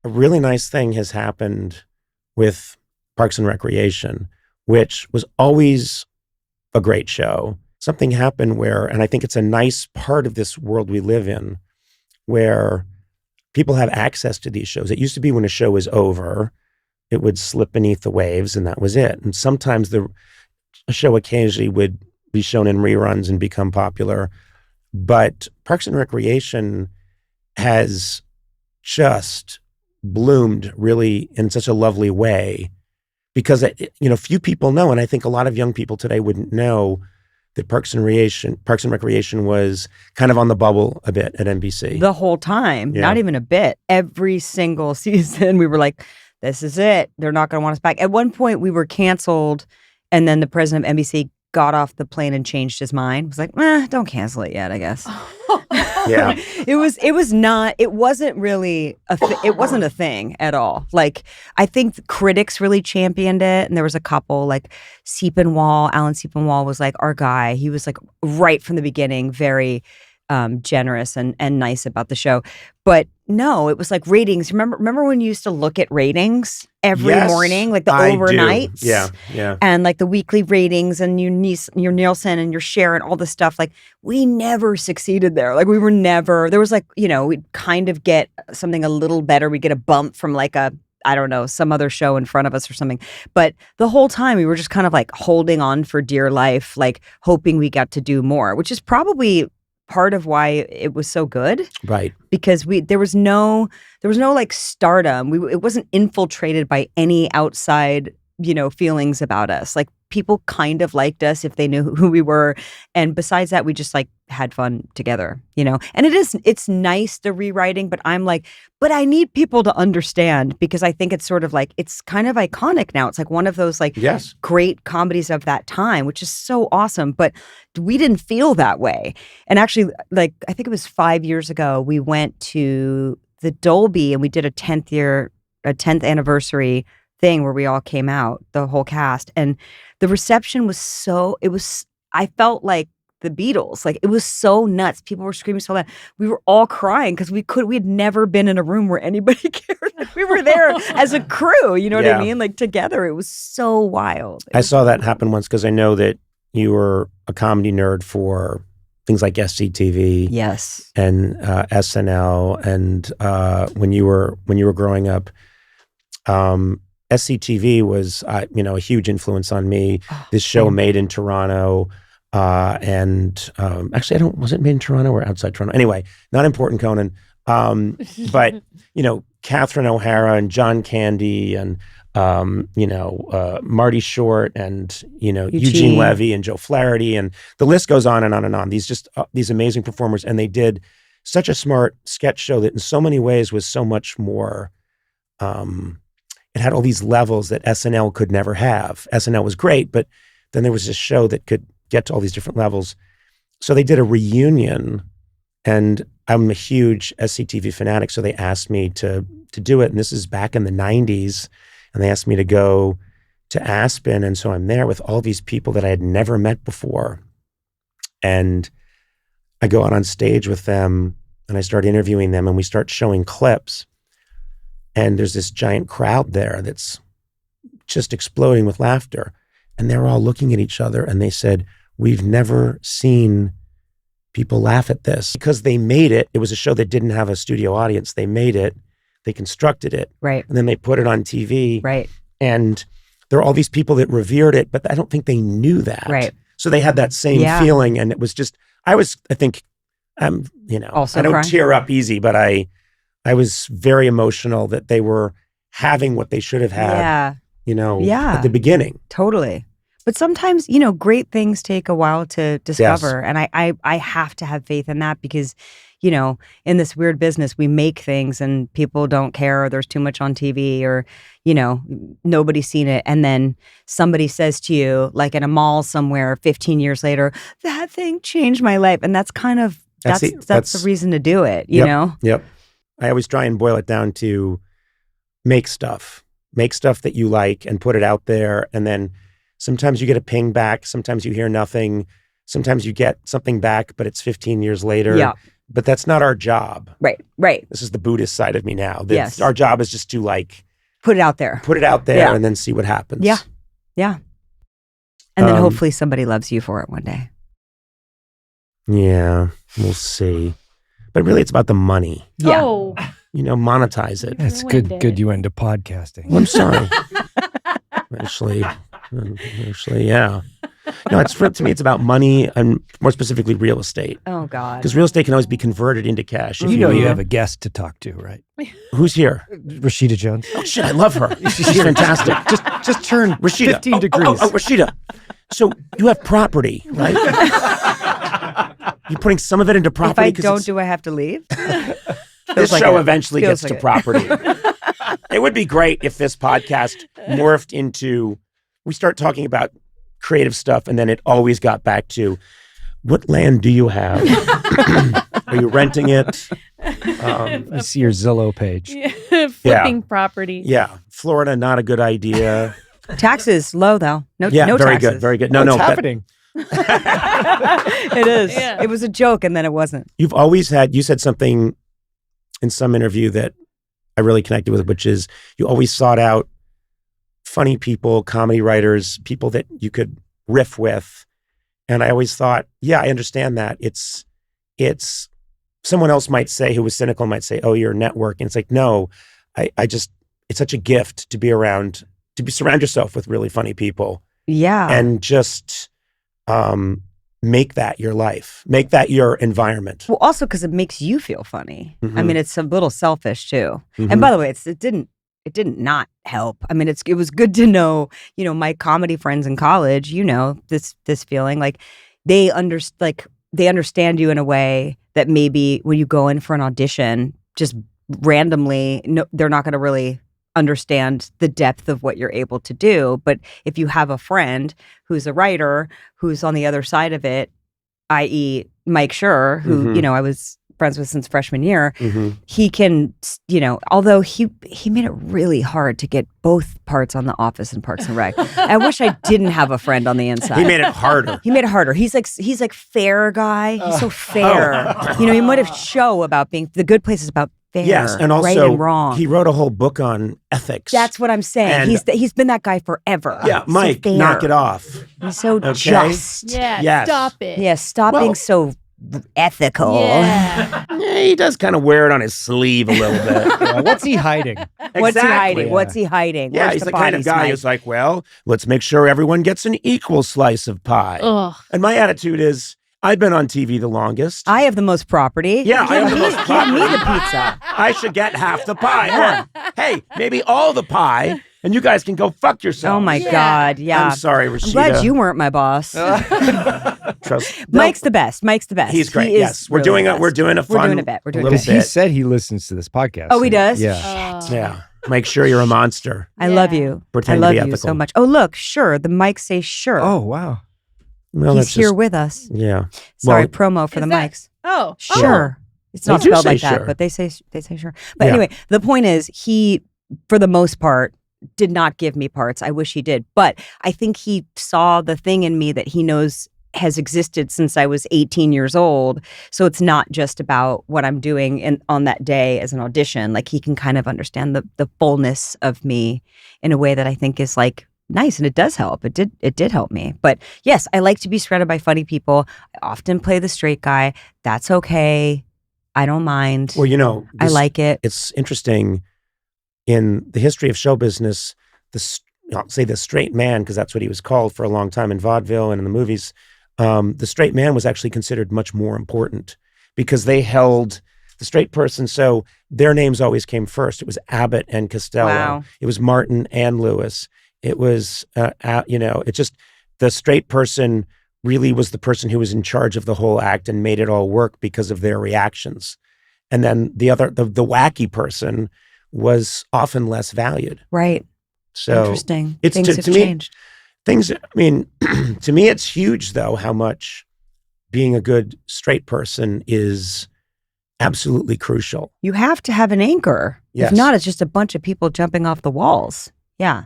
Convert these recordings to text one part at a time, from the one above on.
a really nice thing has happened with Parks and Recreation, which was always a great show. Something happened where, and I think it's a nice part of this world we live in, where people have access to these shows. It used to be when a show was over, it would slip beneath the waves and that was it. And sometimes a show occasionally would be shown in reruns and become popular. But Parks and Recreation has just bloomed really in such a lovely way because, few people know, and I think a lot of young people today wouldn't know that Parks and Recreation was kind of on the bubble a bit at NBC. The whole time, not even a bit. Every single season, we were like, this is it. They're not going to want us back. At one point, we were canceled, and then the president of NBC got off the plane and changed his mind. Was like, don't cancel it yet, I guess. Yeah. It wasn't really it wasn't a thing at all. Like, I think the critics really championed it, and there was a couple, like Alan Siepenwall was like our guy. He was like right from the beginning, very generous and nice about the show. But no, it was like ratings. Remember when you used to look at ratings every morning, like the overnights? Yeah. And like the weekly ratings and your Nielsen and your share and all this stuff. Like, we never succeeded there. Like, there was like, we'd kind of get something a little better. We'd get a bump from like some other show in front of us or something. But the whole time we were just kind of like holding on for dear life, like hoping we got to do more, which is probably part of why it was so good. Right. Because there was no like stardom. It wasn't infiltrated by any outside, feelings about us. Like, people kind of liked us if they knew who we were. And besides that, we just like had fun together, And it's nice, the rewriting, but I'm like, but I need people to understand, because I think it's sort of like, it's kind of iconic now. It's like one of those like great comedies of that time, which is so awesome. But we didn't feel that way. And actually, like, I think it was 5 years ago, we went to the Dolby and we did a 10th anniversary thing where we all came out, the whole cast. And the reception was I felt like the Beatles. Like, it was so nuts. People were screaming so loud. We were all crying because we had never been in a room where anybody cared. Like, we were there as a crew, you know what I mean? Like, together. It was so wild. I saw that happen once because I know that you were a comedy nerd for things like SCTV. Yes. And SNL. And when you were growing up, SCTV was, a huge influence on me. This show made in Toronto, and actually, was it made in Toronto or outside Toronto? Anyway, not important, Conan. But Catherine O'Hara and John Candy and Marty Short and Eugene Levy and Joe Flaherty, and the list goes on and on and on. These amazing performers, and they did such a smart sketch show that in so many ways was so much more. It had all these levels that SNL could never have. SNL was great, but then there was this show that could get to all these different levels. So they did a reunion, and I'm a huge SCTV fanatic, so they asked me to do it. And this is back in the 90s, and they asked me to go to Aspen, and so I'm there with all these people that I had never met before. And I go out on stage with them, and I start interviewing them, and we start showing clips. And there's this giant crowd there that's just exploding with laughter. And they're all looking at each other and they said, we've never seen people laugh at this. Because they made it. It was a show that didn't have a studio audience. They made it. They constructed it. Right. And then they put it on TV. Right. And there are all these people that revered it, but I don't think they knew that. Right. So they had that same feeling. And it was just, I think, also I don't crying? tear up easy, but I was very emotional that they were having what they should have had, at the beginning. Totally. But sometimes, great things take a while to discover. Yes. And I have to have faith in that because, in this weird business, we make things and people don't care, or there's too much on TV, or, nobody's seen it. And then somebody says to you, like in a mall somewhere 15 years later, that thing changed my life. And that's kind of, that's the reason to do it, you know? Yep. I always try and boil it down to make stuff that you like and put it out there. And then sometimes you get a ping back. Sometimes you hear nothing. Sometimes you get something back, but it's 15 years later. Yeah. but that's not our job. Right. This is the Buddhist side of me now. Yes. Our job is just to like put it out there and then see what happens. Yeah. And then hopefully somebody loves you for it one day. Yeah, we'll see. But really, it's about the money. Yeah. Oh. Monetize it. That's good you went into podcasting. Well, I'm sorry. Actually, yeah. No, to me, it's about money and more specifically real estate. Oh, God. Because real estate can always be converted into cash. You know you have a guest to talk to, right? Who's here? Rashida Jones. Oh, shit, I love her. She's fantastic. Just turn Rashida. 15 degrees. Oh, Rashida. So you have property, right? You're putting some of it into property. If I don't, do I have to leave? This show eventually gets to property. It would be great if this podcast morphed into, we start talking about creative stuff and then it always got back to, what land do you have? Are you renting it? I see your Zillow page. Flipping property. Yeah. Florida, not a good idea. Taxes low though. No very taxes. good, very good. What's happening? It is. Yeah. It was a joke and then it wasn't. You've always had, you said something in some interview that I really connected with, which is you always sought out funny people, comedy writers, people that you could riff with. And I always thought, yeah, I understand that. It's someone else might say, who was cynical, might say, oh, you're networking. It's like, no, I just, it's such a gift to be around, surround yourself with really funny people. Yeah. And just make that your life, make that your environment. Well, also because it makes you feel funny. Mm-hmm. I mean, it's a little selfish too. Mm-hmm. And by the way, it didn't not help. I mean, it was good to know, my comedy friends in college, this feeling like they understand you in a way that maybe when you go in for an audition, just randomly, no, they're not going to really understand the depth of what you're able to do. But if you have a friend who's a writer, who's on the other side of it, i.e. Mike Schur, who, I was friends with since freshman year, he can, although he made it really hard to get both parts on The Office and Parks and Rec. I wish I didn't have a friend on the inside. He made it harder. He's like fair guy. He's so fair. He might have show about being, The Good Place is about fair, yes, and also right and wrong. He wrote a whole book on ethics. That's what I'm saying. And he's been that guy forever. Yeah, Mike, so knock it off. He's so Okay? just. Yeah, Yes. stop it. Yeah, stop being so ethical. Yeah. Yeah, he does kind of wear it on his sleeve a little bit. What's he hiding? What's he Exactly. hiding? Yeah. What's he hiding? Yeah, Where's he's the the kind of bodies, guy Mike? who's like, well, let's make sure everyone gets an equal slice of pie. Ugh. And my attitude is, I've been on TV the longest. I have the most property. Yeah, I have the most Give me property. the pizza. I should get half the pie. Or, hey, maybe all the pie, and you guys can go fuck yourselves. Oh my Yeah. God, yeah. I'm sorry, Rashida. I'm glad you weren't my boss. Trust. Mike's the best. Mike's the best. He's great. He is Yes, we're really doing the a best. we're doing a fun a bit. We're doing a little bit. He bit. said he listens to this podcast. Oh, he does? Yeah. Yeah, make sure you're a monster. I love you. Pretend I to be love you ethical. so much. Oh, look, sure. The mic says sure. Oh, wow. Well, He's that's here just, with us. yeah. Sorry, Well, promo for Is the that- mics. Oh. Sure. It's They not do spelled say like that, sure. but they say sure. But Yeah. anyway, the point is he, for the most part, did not give me parts. I wish he did. But I think he saw the thing in me that he knows has existed since I was 18 years old. So it's not just about what I'm doing on that day as an audition. Like he can kind of understand the fullness of me in a way that I think is like nice, and it does help. It did help me. But yes, I like to be surrounded by funny people. I often play the straight guy. That's okay. I don't mind. Well, I like it. It's interesting in the history of show business. I'll say the straight man, because that's what he was called for a long time in vaudeville and in the movies. The straight man was actually considered much more important because they held the straight person. So their names always came first. It was Abbott and Costello. Wow. It was Martin and Lewis. It was, it's just the straight person really was the person who was in charge of the whole act and made it all work because of their reactions. And then the wacky person was often less valued. Right. So Interesting. it's Things have to me, changed. to me, it's huge though, how much being a good straight person is absolutely crucial. You have to have an anchor. Yes. If not, it's just a bunch of people jumping off the walls. Yeah.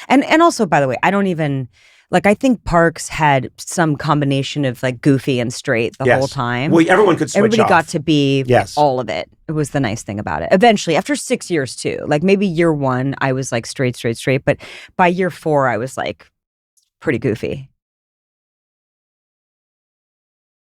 And also, by the way, I don't even Like, I think Parks had some combination of like goofy and straight the whole time. Well, everyone could switch Everybody off. got to be Yes. all of it. It was the nice thing about it. Eventually, after 6 years too, like maybe year 1, I was like straight. But by year 4, I was like pretty goofy.